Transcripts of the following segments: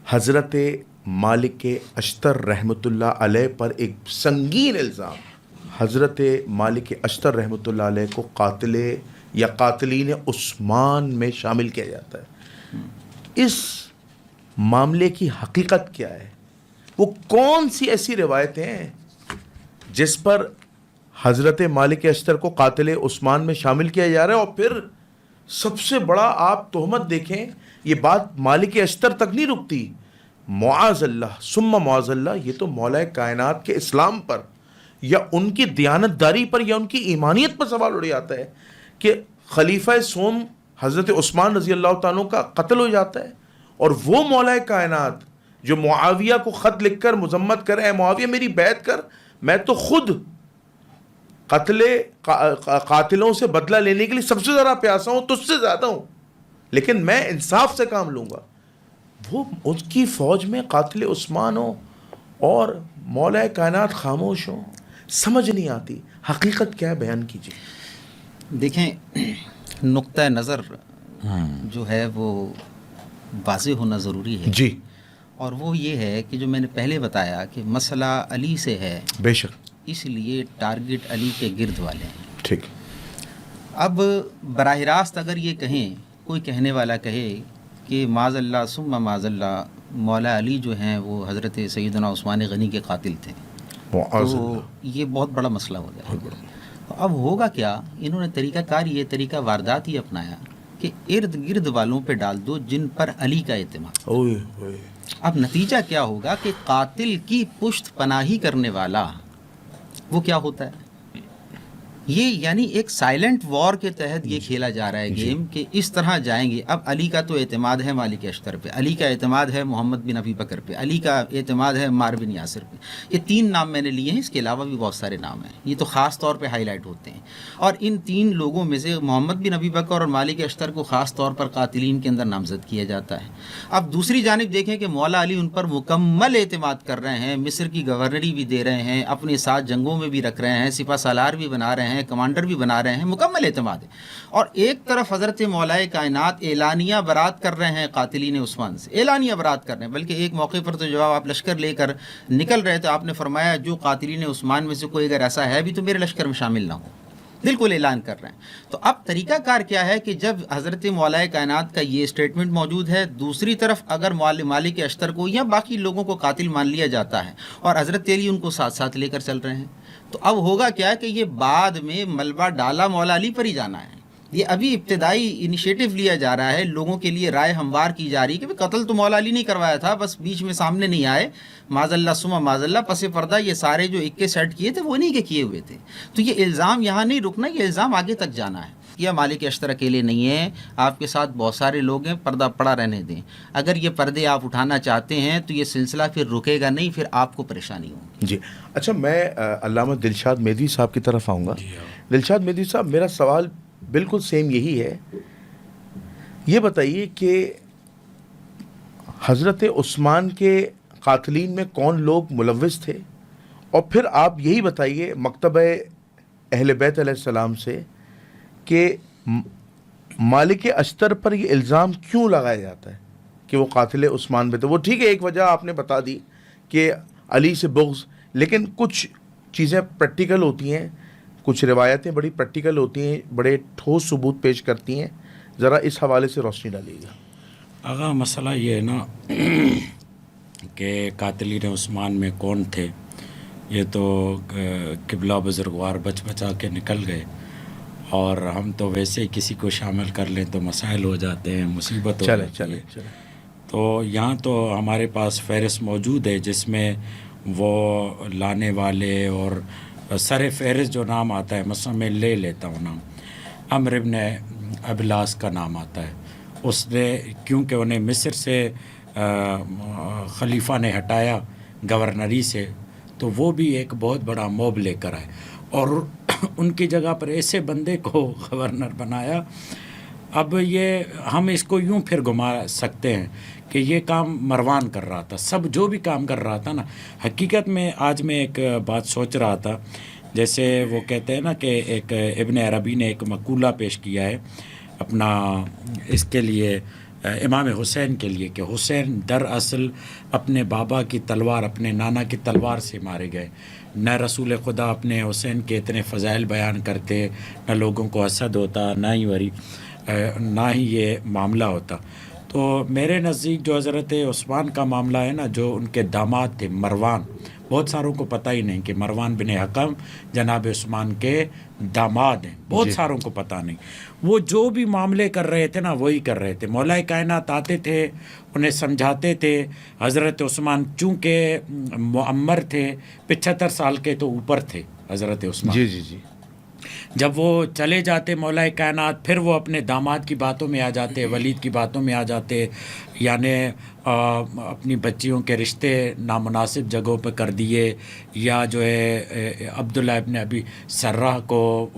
حضرت مالک اشتر رحمۃ اللہ علیہ پر ایک سنگین الزام، حضرت مالک اشتر رحمۃ اللہ علیہ کو قاتل یا قاتلین عثمان میں شامل کیا جاتا ہے. اس معاملے کی حقیقت کیا ہے؟ وہ کون سی ایسی روایتیں ہیں جس پر حضرت مالک اشتر کو قاتل عثمان میں شامل کیا جا رہا ہے؟ اور پھر سب سے بڑا آپ تہمت دیکھیں، یہ بات مالک اشتر تک نہیں رکتی، معاذ اللہ ثم معاذ اللہ، یہ تو مولا کائنات کے اسلام پر یا ان کی دیانت داری پر یا ان کی ایمانیت پر سوال اٹھ جاتا ہے کہ خلیفہ سوم حضرت عثمان رضی اللہ تعالیٰ کا قتل ہو جاتا ہے، اور وہ مولا کائنات جو معاویہ کو خط لکھ کر مذمت کرے، اے معاویہ میری بیعت کر، میں تو خود قاتلوں سے بدلہ لینے کے لیے سب سے زیادہ پیاسا ہوں، تجھ سے زیادہ ہوں، لیکن میں انصاف سے کام لوں گا. وہ اس کی فوج میں قاتل عثمان ہو اور مولا کائنات خاموش ہو، سمجھ نہیں آتی. حقیقت کیا ہے؟ بیان کیجیے. دیکھیں، نقطہ نظر جو ہے وہ واضح ہونا ضروری ہے جی، اور وہ یہ ہے کہ جو میں نے پہلے بتایا کہ مسئلہ علی سے ہے، بے شک، اس لیے ٹارگٹ علی کے گرد والے ہیں. ٹھیک. اب براہ راست اگر یہ کہیں، کوئی کہنے والا کہے کہ معاذ اللہ ثم معاذ اللہ مولا علی جو ہیں وہ حضرت سیدنا عثمان غنی کے قاتل تھے، تو یہ بہت بڑا مسئلہ ہو جائے گا. تو اب ہوگا کیا؟ انہوں نے طریقہ کار، یہ طریقہ واردات ہی اپنایا کہ ارد گرد والوں پہ ڈال دو جن پر علی کا اعتماد. اب نتیجہ کیا ہوگا کہ قاتل کی پشت پناہی کرنے والا وہ کیا ہوتا ہے؟ یہ یعنی ایک سائلنٹ وار کے تحت یہ کھیلا جا رہا ہے گیم کہ اس طرح جائیں گے. اب علی کا تو اعتماد ہے مالک اشتر پہ، علی کا اعتماد ہے محمد بن ابی بکر پہ، علی کا اعتماد ہے عمار بن یاسر پہ. یہ 3 نام میں نے لیے ہیں، اس کے علاوہ بھی بہت سارے نام ہیں، یہ تو خاص طور پہ ہائی لائٹ ہوتے ہیں. اور ان 3 لوگوں میں سے محمد بن ابی بکر اور مالک اشتر کو خاص طور پر قاتلین کے اندر نامزد کیا جاتا ہے. اب دوسری جانب دیکھیں کہ مولا علی ان پر مکمل اعتماد کر رہے ہیں، مصر کی گورنری بھی دے رہے ہیں، اپنے ساتھ جنگوں میں بھی رکھ رہے ہیں، سپہ سالار بھی بنا رہے ہیں، کمانڈر بھی بنا رہے ہیں، مکمل اعتماد ہے. اور ایک طرف حضرت مولا کائنات اعلانیہ برات کر رہے ہیں قاتلین عثمان سے، اعلانیہ برات کر رہے ہیں. بلکہ ایک موقع پر تو جب آپ لشکر لے کر نکل رہے تو آپ نے فرمایا جو قاتلین عثمان میں سے کوئی اگر ایسا ہے بھی تو میرے لشکر میں شامل نہ ہو. بالکل اعلان کر رہے ہیں. تو اب طریقہ کار کیا ہے کہ جب حضرت مولا کائنات کا یہ اسٹیٹمنٹ موجود ہے، دوسری طرف اگر مالک اشتر کو یا باقی لوگوں کو قاتل مان لیا جاتا ہے اور حضرت علی ان کو ساتھ ساتھ لے کر چل رہے ہیں، تو اب ہوگا کیا کہ یہ بعد میں ملبہ ڈالا مولا علی پر ہی جانا ہے. یہ ابھی ابتدائی انیشیٹو لیا جا رہا ہے، لوگوں کے لیے رائے ہموار کی جا رہی ہے کہ قتل تو مولا علی نہیں کروایا تھا، بس بیچ میں سامنے نہیں آئے، معاذ اللہ ثم معاذ اللہ پس پردہ یہ سارے جو اکے سیٹ کیے تھے وہ نہیں کے کیے ہوئے تھے. تو یہ الزام یہاں نہیں رکنا، یہ الزام آگے تک جانا ہے. یہ مالک اشتر اکیلے نہیں ہیں، آپ کے ساتھ بہت سارے لوگ ہیں، پردہ پڑا رہنے دیں. اگر یہ پردے آپ اٹھانا چاہتے ہیں تو یہ سلسلہ پھر رکے گا نہیں، پھر آپ کو پریشانی ہوگی. جی اچھا، میں علامہ دلشاد مہدوی صاحب کی طرف آؤں گا. دلشاد مہدوی صاحب، میرا سوال بالکل سیم یہی ہے. یہ بتائیے کہ حضرت عثمان کے قاتلین میں کون لوگ ملوث تھے، اور پھر آپ یہی بتائیے مکتبہ اہل بیت علیہ السلام سے کہ مالک اشتر پر یہ الزام کیوں لگایا جاتا ہے کہ وہ قاتل عثمان میں تھے. وہ ٹھیک ہے، ایک وجہ آپ نے بتا دی کہ علی سے بغض، لیکن کچھ چیزیں پریکٹیکل ہوتی ہیں، کچھ روایتیں بڑی پریکٹیکل ہوتی ہیں، بڑے ٹھوس ثبوت پیش کرتی ہیں. ذرا اس حوالے سے روشنی ڈالیے گا. آغا مسئلہ یہ ہے نا کہ قاتلین عثمان میں کون تھے، یہ تو قبلہ بزرگوار بچ بچا کے نکل گئے، اور ہم تو ویسے ہی کسی کو شامل کر لیں تو مسائل ہو جاتے ہیں، مصیبت ہو جاتی ہے. تو یہاں تو ہمارے پاس فہرست موجود ہے جس میں وہ لانے والے اور سر فہرست جو نام آتا ہے، مثلا میں لے لیتا ہوں نام، عمرو بن ابلاس کا نام آتا ہے. اس نے کیونکہ انہیں مصر سے خلیفہ نے ہٹایا گورنری سے، تو وہ بھی ایک بہت بڑا موب لے کر آئے اور ان کی جگہ پر ایسے بندے کو گورنر بنایا. اب یہ ہم اس کو یوں پھر گھما سکتے ہیں کہ یہ کام مروان کر رہا تھا، سب جو بھی کام کر رہا تھا نا. حقیقت میں آج میں ایک بات سوچ رہا تھا، جیسے وہ کہتے ہیں نا کہ ایک ابن عربی نے ایک مقولہ پیش کیا ہے اپنا اس کے لیے امام حسین کے لیے کہ حسین دراصل اپنے بابا کی تلوار، اپنے نانا کی تلوار سے مارے گئے. نہ رسول خدا اپنے حسین کے اتنے فضائل بیان کرتے، نہ لوگوں کو حسد ہوتا، نہ ہی یہ معاملہ ہوتا. تو میرے نزدیک جو حضرت عثمان کا معاملہ ہے نا، جو ان کے داماد تھے مروان، بہت ساروں کو پتہ ہی نہیں کہ مروان بن حکم جناب عثمان کے داماد ہیں، بہت ساروں کو پتہ نہیں. وہ جو بھی معاملے کر رہے تھے نا وہی کر رہے تھے. مولا کائنات آتے تھے، انہیں سمجھاتے تھے. حضرت عثمان چونکہ معمر تھے، 75 سال کے تو اوپر تھے حضرت عثمان. جی. جب وہ چلے جاتے مولا کائنات، پھر وہ اپنے داماد کی باتوں میں آ جاتے، ولید کی باتوں میں آ جاتے، یعنی اپنی بچیوں کے رشتے نامناسب جگہوں پہ کر دیے، یا جو ہے عبداللہ ابن ابی سرہ کو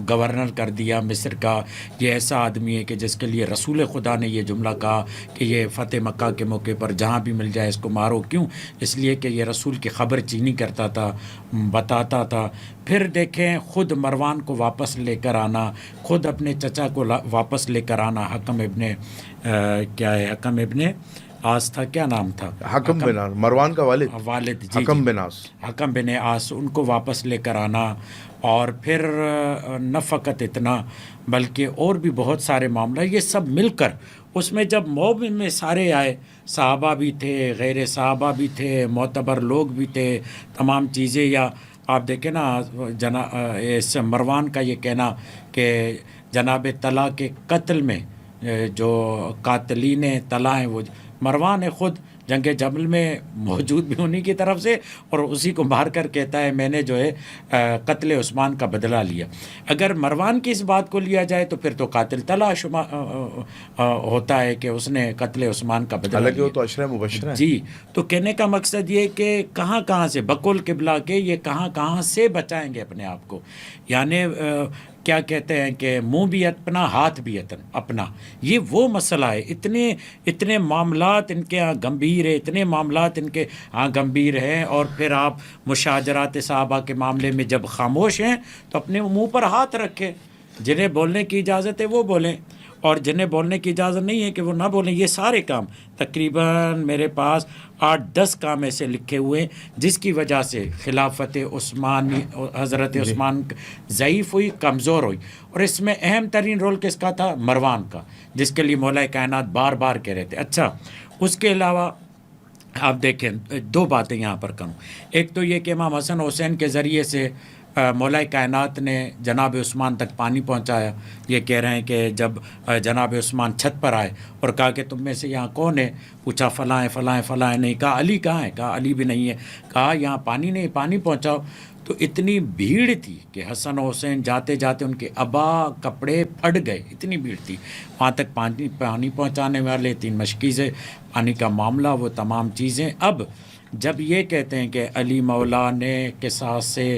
گورنر کر دیا مصر کا. یہ ایسا آدمی ہے کہ جس کے لیے رسول خدا نے یہ جملہ کہا کہ یہ فتح مکہ کے موقع پر جہاں بھی مل جائے اس کو مارو. کیوں؟ اس لیے کہ یہ رسول کی خبر چینی کرتا تھا، بتاتا تھا. پھر دیکھیں خود مروان کو واپس لے کر آنا، خود اپنے چچا کو واپس لے کر آنا. حکم ابن آس تھا، کیا نام تھا؟ حکم بن آس، مروان کا والد جی، حکم بن آس، حکم بن آس، ان کو واپس لے کر آنا. اور پھر نہ فقط اتنا بلکہ اور بھی بہت سارے معاملہ، یہ سب مل کر اس میں جب موب میں سارے آئے، صحابہ بھی تھے، غیر صحابہ بھی تھے، معتبر لوگ بھی تھے، تمام چیزیں. یا آپ دیکھیں نا اس مروان کا یہ کہنا کہ جناب طلحہ کے قتل میں جو قاتلین طلحہ ہیں وہ مروان ہے، خود جنگ جمل میں موجود بھی انہی کی طرف سے، اور اسی کو مار کر کہتا ہے میں نے جو ہے قتل عثمان کا بدلہ لیا. اگر مروان کی اس بات کو لیا جائے تو پھر تو قاتل طلحہ ہوتا ہے کہ اس نے قتل عثمان کا بدلہ لیا. وہ تو عشرہ مبشرہ ہے. جی، تو کہنے کا مقصد یہ کہ کہاں سے بقول قبلہ کے یہ کہاں سے بچائیں گے اپنے آپ کو. یعنی کیا کہتے ہیں کہ منہ بھی اپنا، ہاتھ بھی اپنا. یہ وہ مسئلہ ہے. اتنے معاملات ان کے ہاں گمبھیر ہے، اتنے معاملات ان کے ہاں گمبھیر ہیں. اور پھر آپ مشاجرات صحابہ کے معاملے میں جب خاموش ہیں تو اپنے منہ پر ہاتھ رکھیں. جنہیں بولنے کی اجازت ہے وہ بولیں، اور جنہیں بولنے کی اجازت نہیں ہے کہ وہ نہ بولیں. یہ سارے کام تقریباً میرے پاس 8-10 کام ایسے لکھے ہوئے جس کی وجہ سے خلافت عثمانی، حضرت عثمان ضعیف ہوئی، کمزور ہوئی. اور اس میں اہم ترین رول کس کا تھا؟ مروان کا، جس کے لیے مولا کائنات بار بار کہہ رہے تھے. اچھا، اس کے علاوہ آپ دیکھیں 2 باتیں یہاں پر کروں. ایک تو یہ کہ امام حسن حسین کے ذریعے سے مولا کائنات نے جناب عثمان تک پانی پہنچایا. یہ کہہ رہے ہیں کہ جب جناب عثمان چھت پر آئے اور کہا کہ تم میں سے یہاں کون ہے؟ پوچھا فلاں فلاں. نہیں کہا علی کہاں ہے؟ کہا علی بھی نہیں ہے. کہا یہاں پانی نہیں، پانی پہنچاؤ. تو اتنی بھیڑ تھی کہ حسن و حسین جاتے جاتے ان کے ابا کپڑے پھٹ گئے، اتنی بھیڑ تھی. وہاں تک پانی پہنچانے والے 3 مشکیزیں، پانی کا معاملہ، وہ تمام چیزیں. اب جب یہ کہتے ہیں کہ علی مولا نے قصاص سے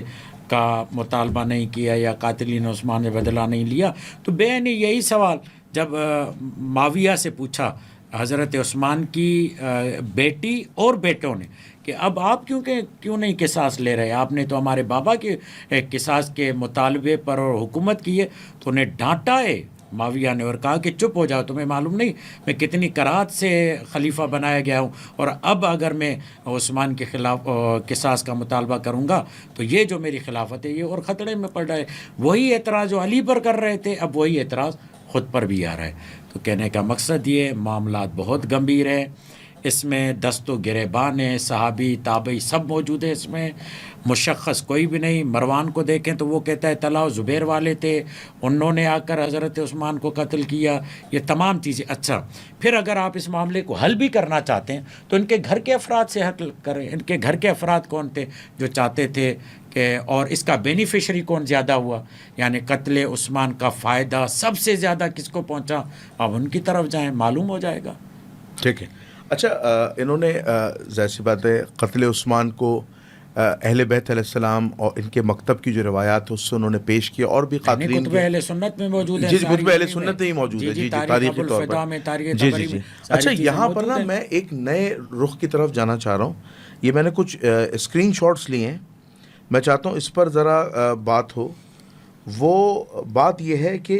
کا مطالبہ نہیں کیا یا قاتلین عثمان نے بدلہ نہیں لیا، تو بین یہی سوال جب معاویہ سے پوچھا حضرت عثمان کی بیٹی اور بیٹوں نے کہ اب آپ کیوں نہیں قصاص لے رہے؟ آپ نے تو ہمارے بابا کے قصاص کے مطالبے پر اور حکومت کی ہے. تو انہیں ڈانٹا ہے معاویہ نے اور کہا کہ چپ ہو جاؤ، تمہیں معلوم نہیں میں کتنی کراہت سے خلیفہ بنایا گیا ہوں، اور اب اگر میں عثمان کے خلاف قصاص کا مطالبہ کروں گا تو یہ جو میری خلافت ہے یہ اور خطرے میں پڑ رہا ہے. وہی اعتراض جو علی پر کر رہے تھے اب وہی اعتراض خود پر بھی آ رہا ہے. تو کہنے کا مقصد یہ معاملات بہت گمبھیر ہیں. اس میں دست و گریبان ہیں، صحابی تابعی سب موجود ہیں. اس میں مشخص کوئی بھی نہیں. مروان کو دیکھیں تو وہ کہتا ہے طلحہ زبیر والے تھے، انہوں نے آ کر حضرت عثمان کو قتل کیا. یہ تمام چیزیں. اچھا، پھر اگر آپ اس معاملے کو حل بھی کرنا چاہتے ہیں تو ان کے گھر کے افراد سے حل کریں. ان کے گھر کے افراد کون تھے جو چاہتے تھے کہ، اور اس کا بینیفیشری کون زیادہ ہوا، یعنی قتل عثمان کا فائدہ سب سے زیادہ کس کو پہنچا؟ اب ان کی طرف جائیں، معلوم ہو جائے گا. ٹھیک ہے. اچھا، انہوں نے ظاہر سی بات ہے قتل عثمان کو اہل بیت علیہ السلام اور ان کے مکتب کی جو روایات ہے اس سے انہوں نے پیش کیا، اور بھی قاتلین کتب اہل سنت میں موجود ہے. جی کتب اہل سنت میں ہی موجود ہے. جی تاریخی طور پر. جی. اچھا، یہاں پر نا میں ایک نئے رخ کی طرف جانا چاہ رہا ہوں. یہ میں نے کچھ اسکرین شاٹس لیے ہیں، میں چاہتا ہوں اس پر ذرا بات ہو. وہ بات یہ ہے کہ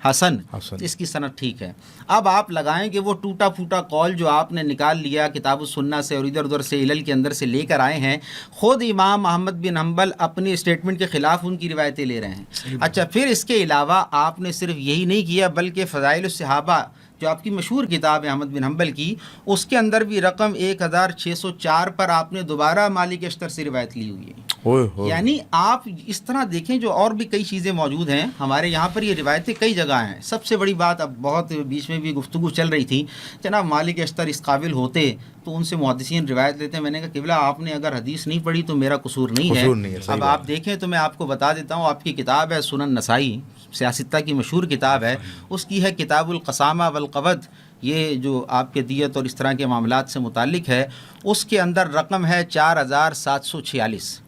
حسن، حسن۔ اس کی سند ٹھیک ہے۔ اب آپ لگائیں کہ وہ ٹوٹا پھوٹا قول جو آپ نے نکال لیا کتاب السنہ سے اور ادھر ادھر سے علل کے اندر سے لے کر آئے ہیں، خود امام احمد بن حنبل اپنی اسٹیٹمنٹ کے خلاف ان کی روایتیں لے رہے ہیں۔ اچھا، پھر اس کے علاوہ آپ نے صرف یہی نہیں کیا بلکہ فضائل الصحابہ جو آپ کی مشہور کتاب ہے احمد بن حنبل کی، اس کے اندر بھی رقم 1604 پر آپ نے دوبارہ مالک اشتر سے روایت لی ہوئی ہے۔ یعنی آپ اس طرح دیکھیں، جو اور بھی کئی چیزیں موجود ہیں ہمارے یہاں پر، یہ روایتیں کئی جگہ ہیں۔ سب سے بڑی بات، اب بہت بیچ میں بھی گفتگو چل رہی تھی، جناب مالک اشتر اس قابل ہوتے تو ان سے محدثین روایت لیتے ہیں۔ میں نے کہا قبلہ آپ نے اگر حدیث نہیں پڑھی تو میرا قصور نہیں ہے۔ اب آپ دیکھیں تو میں آپ کو بتا دیتا ہوں، آپ کی کتاب ہے سنن نسائی، سیاستہ کی مشہور کتاب ہے، اس کی ہے کتاب القسامہ والقبض، یہ جو آپ کے دیت اور اس طرح کے معاملات سے متعلق ہے، اس کے اندر رقم ہے 4746۔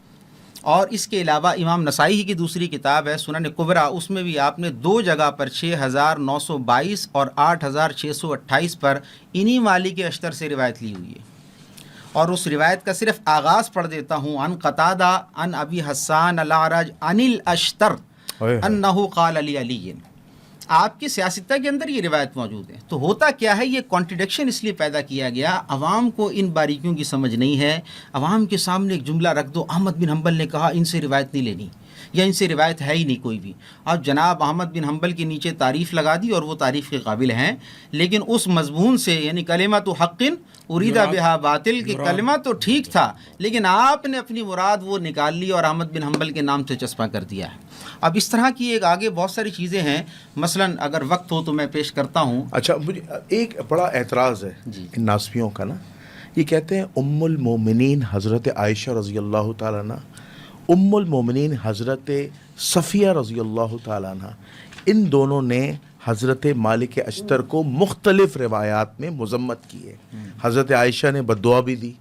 اور اس کے علاوہ امام نسائی کی دوسری کتاب ہے سنن کبریٰ، اس میں بھی آپ نے 2 جگہ پر 6922 اور 8628 پر انہی مالک اشتر سے روایت لی ہوئی ہے۔ اور اس روایت کا صرف آغاز پڑھ دیتا ہوں، عن قتادہ عن ابی حسان الاعرج عن الاشتر انہ قال علی علی۔ آپ کی سیاستہ کے اندر یہ روایت موجود ہے۔ تو ہوتا کیا ہے، یہ کانٹرڈکشن اس لیے پیدا کیا گیا، عوام کو ان باریکیوں کی سمجھ نہیں ہے۔ عوام کے سامنے ایک جملہ رکھ دو، احمد بن حنبل نے کہا ان سے روایت نہیں لینی، یا ان سے روایت ہے ہی نہیں کوئی بھی۔ اب جناب احمد بن حنبل کے نیچے تعریف لگا دی اور وہ تعریف کے قابل ہیں، لیکن اس مضمون سے، یعنی کلمۃ حق اریدہ بہا باطل، کہ کلمہ تو ٹھیک تھا لیکن آپ نے اپنی مراد وہ نکال لی اور احمد بن حنبل کے نام سے چسپاں کر دیا ہے۔ اب اس طرح کی ایک آگے بہت ساری چیزیں ہیں، مثلا اگر وقت ہو تو میں پیش کرتا ہوں۔ اچھا، مجھے ایک بڑا اعتراض ہے ان ناسبیوں کا نا، یہ کہتے ہیں ام المومنین حضرت عائشہ رضی اللہ تعالیٰ عنہ، ام المومنین حضرت صفیہ رضی اللہ تعالیٰ عنہ، ان دونوں نے حضرت مالک اشتر کو مختلف روایات میں مذمت کی ہے۔ حضرت عائشہ نے بد دعا بھی دی،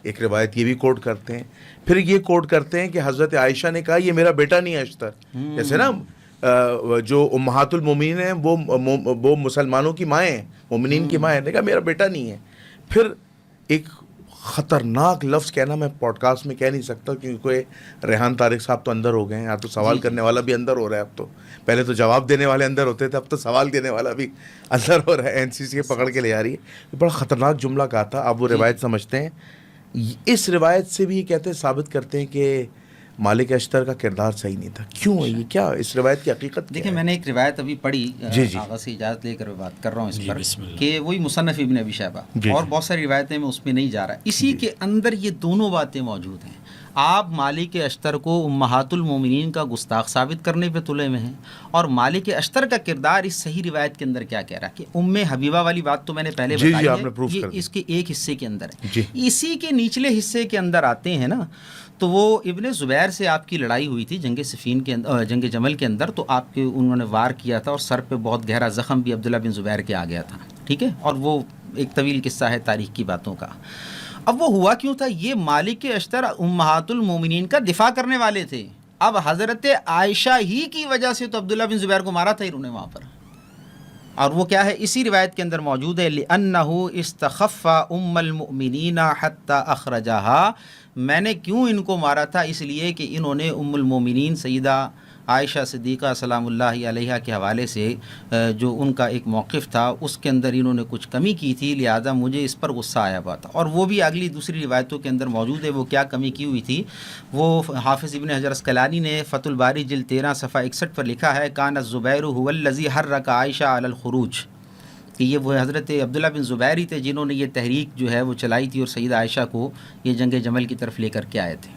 ایک روایت یہ بھی کوٹ کرتے ہیں، پھر یہ کوٹ کرتے ہیں کہ حضرت عائشہ نے کہا یہ میرا بیٹا نہیں ہے اشتر۔ جیسے نا جو امہات المومنین ہیں وہ مسلمانوں کی مائیں ہیں، مومنین کی مائیں ہیں، نے کہا میرا بیٹا نہیں ہے۔ پھر ایک خطرناک لفظ کہنا میں پوڈ کاسٹ میں کہہ نہیں سکتا کیونکہ ریحان طارق صاحب تو اندر ہو گئے ہیں، تو سوال کرنے والا بھی اندر ہو رہا ہے، اب تو پہلے تو جواب دینے والے اندر ہوتے تھے، اب تو سوال دینے والا بھی اندر ہو رہا ہے، NCC پکڑ کے لے آ رہی ہے۔ بڑا خطرناک جملہ کہا تھا، آپ وہ روایت سمجھتے ہیں؟ اس روایت سے بھی یہ کہتے ہیں، ثابت کرتے ہیں کہ مالک اشتر کا کردار صحیح نہیں تھا۔ کیوں ہے یہ؟ کیا اس روایت کی حقیقت؟ دیکھیں، میں نے ایک روایت ابھی پڑھی، آغا سے اجازت لے کر بات کر رہا ہوں اس پر، کہ وہی مصنف ابن ابی شیبہ، اور بہت ساری روایتیں میں اس میں نہیں جا رہا، اسی کے اندر یہ دونوں باتیں موجود ہیں۔ آپ مالک اشتر کو امہات المومنین کا گستاخ ثابت کرنے پہ تلے میں ہیں، اور مالک اشتر کا کردار اس صحیح روایت کے اندر کیا کہہ رہا ہے کہ ام حبیبہ والی بات تو میں نے پہلے بتائی ہے، یہ اس کے ایک حصے کے اندر ہے۔ اسی کے نچلے حصے کے اندر آتے ہیں نا، تو وہ ابن زبیر سے آپ کی لڑائی ہوئی تھی جنگ صفین کے اندر، جنگ جمل کے اندر، تو آپ کے انہوں نے وار کیا تھا اور سر پہ بہت گہرا زخم بھی عبداللہ بن زبیر کے آ گیا تھا، ٹھیک ہے، اور وہ ایک طویل قصہ ہے تاریخ کی باتوں کا۔ اب وہ ہوا کیوں تھا؟ یہ مالک اشتر امہات المومنین کا دفاع کرنے والے تھے، اب حضرت عائشہ ہی کی وجہ سے تو عبداللہ بن زبیر کو مارا تھا انہوں نے وہاں پر، اور وہ کیا ہے اسی روایت کے اندر موجود ہے، لِأَنَّهُ اسْتَخَفَّ أُمَّ الْمُؤْمِنِينَ حَتَّى أَخْرَجَهَا، میں نے کیوں ان کو مارا تھا؟ اس لیے کہ انہوں نے ام المومنین سیدہ عائشہ صدیقہ سلام اللہ علیہا کے حوالے سے جو ان کا ایک موقف تھا اس کے اندر انہوں نے کچھ کمی کی تھی، لہذا مجھے اس پر غصہ آیا ہوا تھا۔ اور وہ بھی اگلی دوسری روایتوں کے اندر موجود ہے، وہ کیا کمی کی ہوئی تھی، وہ حافظ ابن حجر اسقلانی نے فتح الباری جلد 13 صفحہ 61 پر لکھا ہے، کان الزبیر هو الذی حرک عائشہ علی الخروج، کہ یہ وہ حضرت عبداللہ بن زبیر ہی تھے جنہوں نے یہ تحریک جو ہے وہ چلائی تھی اور سیدہ عائشہ کو یہ جنگ جمل کی طرف لے کر کے آئے تھے۔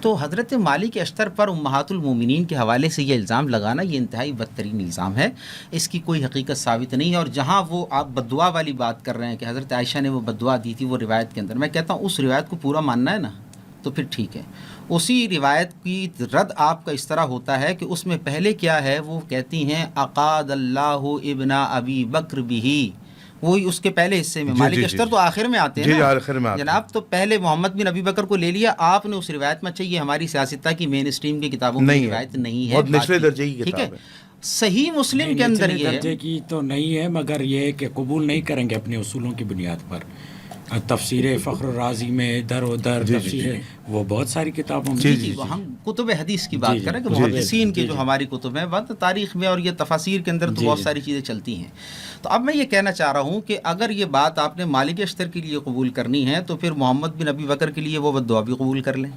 تو حضرت مالک اشتر پر امہات المومنین کے حوالے سے یہ الزام لگانا یہ انتہائی بدترین الزام ہے، اس کی کوئی حقیقت ثابت نہیں ہے۔ اور جہاں وہ آپ بد دعا والی بات کر رہے ہیں کہ حضرت عائشہ نے وہ بد دعا دی تھی وہ روایت کے اندر، میں کہتا ہوں اس روایت کو پورا ماننا ہے نا تو پھر ٹھیک ہے، اسی روایت کی رد آپ کا اس طرح ہوتا ہے کہ اس میں پہلے کیا ہے، وہ کہتی ہیں اقاد اللہ ابن ابی بکر بھی، وہی اس کے پہلے حصے میں، مالک اشتر تو آخر میں آتے ہیں نا جناب، تو پہلے محمد بن ابی بکر کو لے لیا آپ نے اس روایت میں، اچھا یہ ہماری سیاستہ کی مین اسٹریم کی کتابوں کی روایت نہیں ہے، بہت نچلے درجے کی ٹھیک ہے، صحیح مسلم کے اندر یہ درجے کی تو نہیں ہے، مگر یہ کہ قبول نہیں کریں گے اپنے اصولوں کی بنیاد پر۔ تفسیر فخر الرازی میں ادھر ادھر تفسیر وہ بہت ساری کتابوں میں جی وہ ہم کتب حدیث کی بات کریں کہ محدثین کی جو ہماری کتب ہیں بات تاریخ میں اور یہ تفاسیر کے اندر تو بہت ساری چیزیں چلتی ہیں. تو اب میں یہ کہنا چاہ رہا ہوں کہ اگر یہ بات آپ نے مالک اشتر کے لیے قبول کرنی ہے تو پھر محمد بن ابی بکر کے لیے وہ بد دعا بھی قبول کر لیں.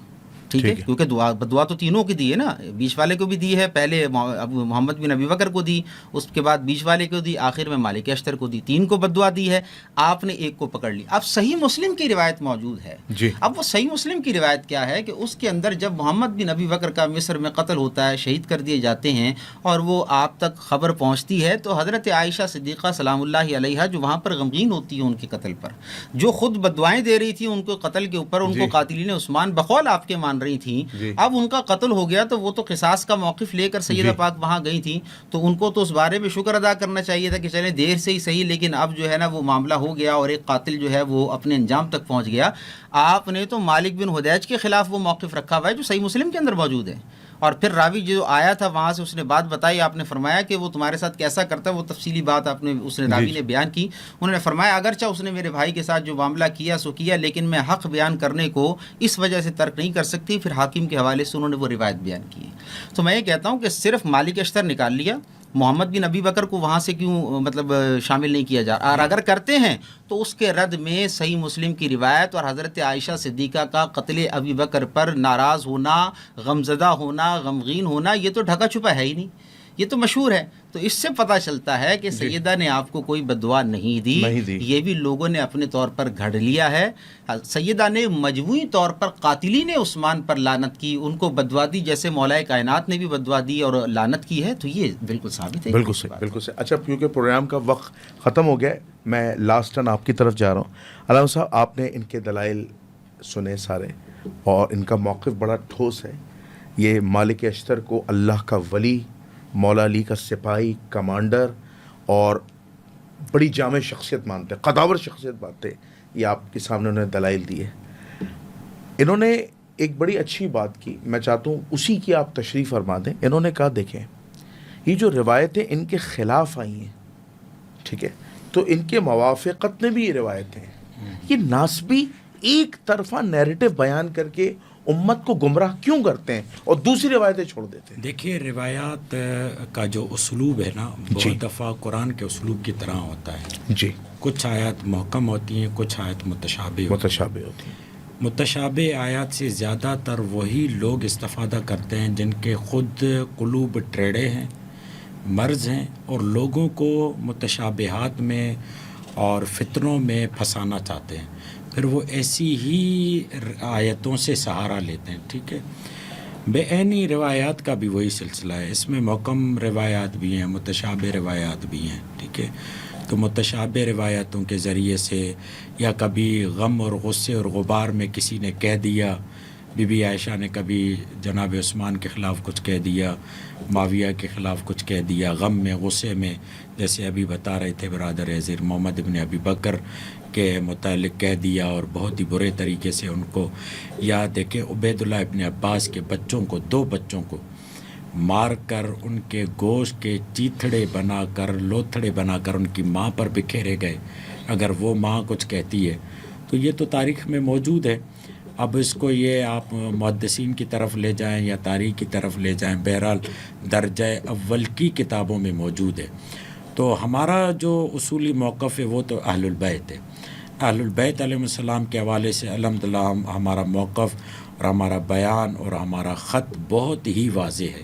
ٹھیک ہے, کیونکہ دعا تو تینوں کی دی ہے نا, بیچ والے کو بھی دی ہے, پہلے محمد بن ابی بکر کو دی, اس کے بعد بیچ والے کو دی, آخر میں مالک اشتر کو دی, تین کو بد دعا دی ہے, آپ نے ایک کو پکڑ لی. اب صحیح مسلم کی روایت موجود ہے. اب وہ صحیح مسلم کی روایت کیا ہے کہ اس کے اندر جب محمد بن ابی بکر کا مصر میں قتل ہوتا ہے, شہید کر دیے جاتے ہیں اور وہ آپ تک خبر پہنچتی ہے, تو حضرت عائشہ صدیقہ سلام اللہ علیہا جو وہاں پر غمگین ہوتی ہیں ان کے قتل پر, جو خود بددعائیں دے رہی تھی ان کو قتل کے اوپر, ان کو قاتلین عثمان بقول آپ کے مان رہی تھیں, اب ان کا قتل ہو گیا تو وہ تو قصاص کا موقف لے کر سیدہ پاک وہاں گئی تھیں, تو ان کو تو اس بارے میں شکر ادا کرنا چاہیے تھا کہ چلیں دیر سے ہی صحیح, لیکن اب جو ہے نا وہ معاملہ ہو گیا اور ایک قاتل جو ہے وہ اپنے انجام تک پہنچ گیا. آپ نے تو مالک بن حدیج کے خلاف وہ موقف رکھا ہوا ہے جو صحیح مسلم کے اندر موجود ہے. اور پھر راوی جو آیا تھا وہاں سے اس نے بات بتائی, آپ نے فرمایا کہ وہ تمہارے ساتھ کیسا کرتا ہے, وہ تفصیلی بات آپ نے اس نے راوی نے بیان کی. انہوں نے فرمایا اگرچہ اس نے میرے بھائی کے ساتھ جو معاملہ کیا سو کیا, لیکن میں حق بیان کرنے کو اس وجہ سے ترک نہیں کر سکتی. پھر حاکم کے حوالے سے انہوں نے وہ روایت بیان کی. تو میں یہ کہتا ہوں کہ صرف مالک اشتر نکال لیا, محمد بن ابی بکر کو وہاں سے کیوں مطلب شامل نہیں کیا جا رہا, اور اگر کرتے ہیں تو اس کے رد میں صحیح مسلم کی روایت اور حضرت عائشہ صدیقہ کا قتل ابی بکر پر ناراض ہونا, غمزدہ ہونا, غمگین ہونا, یہ تو ڈھکا چھپا ہے ہی نہیں, یہ تو مشہور ہے. تو اس سے پتہ چلتا ہے کہ سیدہ نے آپ کو کوئی بددعا نہیں دی, یہ بھی لوگوں نے اپنے طور پر گھڑ لیا ہے. سیدہ نے مجموعی طور پر قاتلین عثمان پر لعنت کی, ان کو بددعا دی جیسے مولا کائنات نے بھی بددعا دی اور لعنت کی ہے. تو یہ بالکل ثابت ہے. بالکل صحیح, بالکل صحیح. اچھا, کیونکہ پروگرام کا وقت ختم ہو گیا ہے, میں لاسٹ ٹرن آپ کی طرف جا رہا ہوں. علامہ صاحب, آپ نے ان کے دلائل سنے سارے اور ان کا موقف بڑا ٹھوس ہے. یہ مالک اشتر کو اللہ کا ولی, مولا علی کا سپاہی, کمانڈر اور بڑی جامع شخصیت مانتے, قداور شخصیت مانتے. یہ آپ کے سامنے انہوں نے دلائل دیے. انہوں نے ایک بڑی اچھی بات کی, میں چاہتا ہوں اسی کی آپ تشریح فرما دیں. انہوں نے کہا دیکھیں یہ جو روایتیں ان کے خلاف آئی ہیں, ٹھیک ہے, تو ان کے موافقت میں بھی یہ روایتیں ہیں. یہ ناسبی ایک طرفہ نیریٹو بیان کر کے امت کو گمراہ کیوں کرتے ہیں اور دوسری روایتیں چھوڑ دیتے ہیں؟ دیکھیے, روایات کا جو اسلوب ہے نا, بہت دفعہ قرآن کے اسلوب کی طرح ہوتا ہے. جی, کچھ آیات محکم ہوتی ہیں, کچھ آیات متشابہ ہوتی ہیں. متشابہ آیات سے زیادہ تر وہی لوگ استفادہ کرتے ہیں جن کے خود قلوب ٹیڑھے ہیں, مرض ہیں, اور لوگوں کو متشابہات میں اور فتنوں میں پھنسانا چاہتے ہیں. پھر وہ ایسی ہی آیتوں سے سہارا لیتے ہیں. ٹھیک ہے, بے عینی روایات کا بھی وہی سلسلہ ہے. اس میں محکم روایات بھی ہیں, متشابہ روایات بھی ہیں. ٹھیک ہے, تو متشابہ روایاتوں کے ذریعے سے یا کبھی غم اور غصے اور غبار میں کسی نے کہہ دیا, بی بی عائشہ نے کبھی جناب عثمان کے خلاف کچھ کہہ دیا, معاویہ کے خلاف کچھ کہہ دیا, غم میں غصے میں, جیسے ابھی بتا رہے تھے برادر عزیز محمد بن ابی بکر کے متعلق کہہ دیا, اور بہت ہی برے طریقے سے ان کو. یاد ہے کہ عبید اللہ ابن عباس کے بچوں کو, 2 بچوں کو مار کر ان کے گوشت کے چیتھڑے بنا کر, لوتھڑے بنا کر ان کی ماں پر بکھیرے گئے. اگر وہ ماں کچھ کہتی ہے تو یہ تو تاریخ میں موجود ہے. اب اس کو یہ آپ محدثین کی طرف لے جائیں یا تاریخ کی طرف لے جائیں, بہرحال درجہ اول کی کتابوں میں موجود ہے. تو ہمارا جو اصولی موقف ہے وہ تو اہل البیت ہے. اہل البیت علیہ السلام کے حوالے سے الحمدللہ ہمارا موقف اور ہمارا بیان اور ہمارا خط بہت ہی واضح ہے.